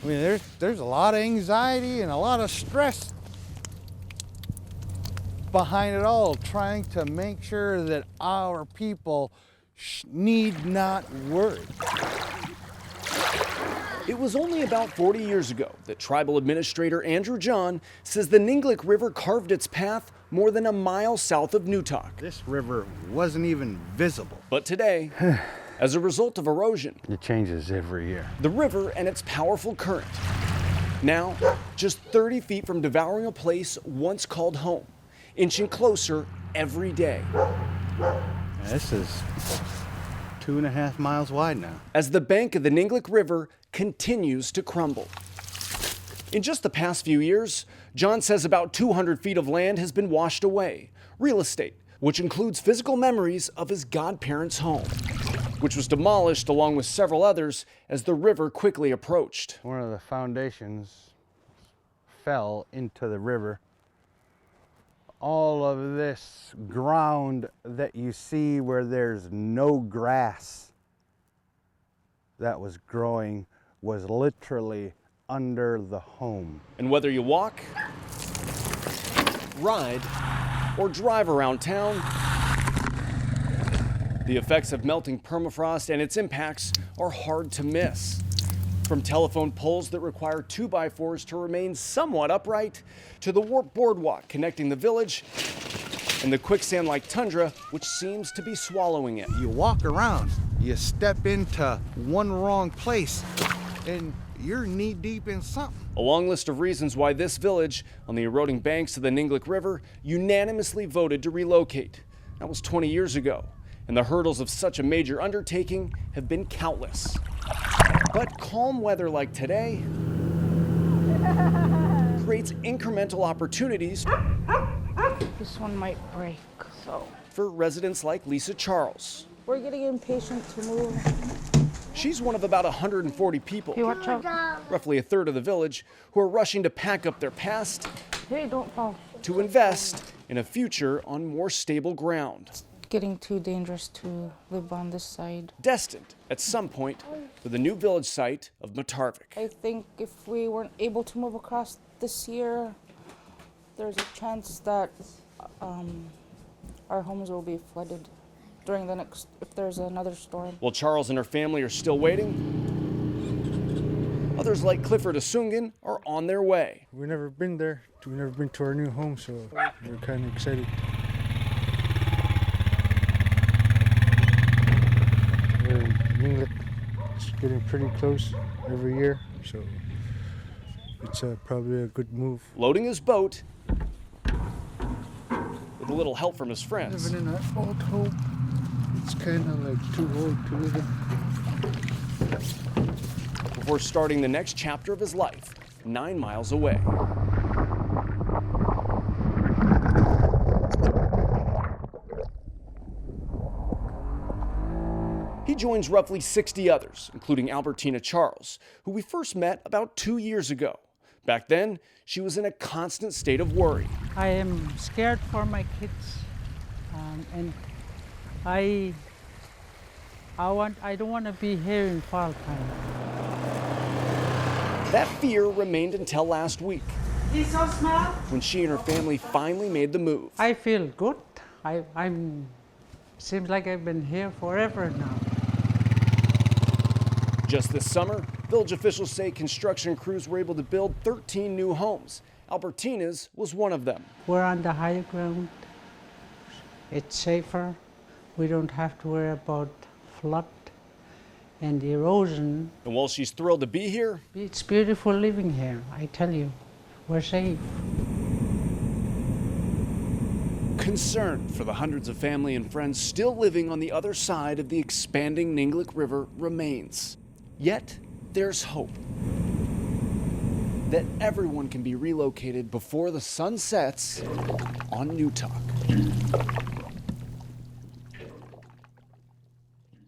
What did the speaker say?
I mean, there's a lot of anxiety and a lot of stress behind it all, trying to make sure that our people need not worry. It was only about 40 years ago that tribal administrator Andrew John says the Ninglick River carved its path more than a mile south of Newtok. This river wasn't even visible. But today, as a result of erosion, it changes every year. The river and its powerful current, now just 30 feet from devouring a place once called home, inching closer every day. This is 2.5 miles wide now. As the bank of the Ninglick River continues to crumble. In just the past few years, John says about 200 feet of land has been washed away. Real estate, which includes physical memories of his godparents' home, which was demolished along with several others as the river quickly approached. One of the foundations fell into the river. All of this ground that you see where there's no grass that was growing was literally under the home. And whether you walk, ride, or drive around town, the effects of melting permafrost and its impacts are hard to miss. From telephone poles that require 2x4s to remain somewhat upright, to the warped boardwalk connecting the village, and the quicksand-like tundra which seems to be swallowing it. You walk around, you step into one wrong place, and you're knee-deep in something. A long list of reasons why this village on the eroding banks of the Ninglick River unanimously voted to relocate. That was 20 years ago, and the hurdles of such a major undertaking have been countless. But calm weather like today creates incremental opportunities. This one might break, so. For residents like Lisa Charles. We're getting impatient to move. She's one of about 140 people, Hey, watch out. roughly a third of the village, who are rushing to pack up their past Hey, don't fall. to invest in a future on more stable ground. It's getting too dangerous to live on this side. Destined, at some point, for the new village site of Matarvik. I think if we weren't able to move across this year, there's a chance that our homes will be flooded during the next, if there's another storm. While Charles and her family are still waiting, others like Clifford Asungan are on their way. We've never been there. We've never been to our new home, so we're kind of excited. We're in Ninglick. It's getting pretty close every year, so it's probably a good move. Loading his boat with a little help from his friends. Living in an old home. It's kind of like too old to live in. Before starting the next chapter of his life, 9 miles away. He joins roughly 60 others, including Albertina Charles, who we first met about 2 years ago. Back then, she was in a constant state of worry. I am scared for my kids, and I don't want to be here in fall time. That fear remained until last week, He's so small. when she and her family finally made the move. I feel good. I'm. Seems like I've been here forever now. Just this summer, village officials say construction crews were able to build 13 new homes. Albertina's was one of them. We're on the higher ground. It's safer. We don't have to worry about flood and erosion. And while she's thrilled to be here, It's beautiful living here, I tell you. We're safe. concern for the hundreds of family and friends still living on the other side of the expanding Ninglick River remains. Yet, there's hope that everyone can be relocated before the sun sets on Newtok.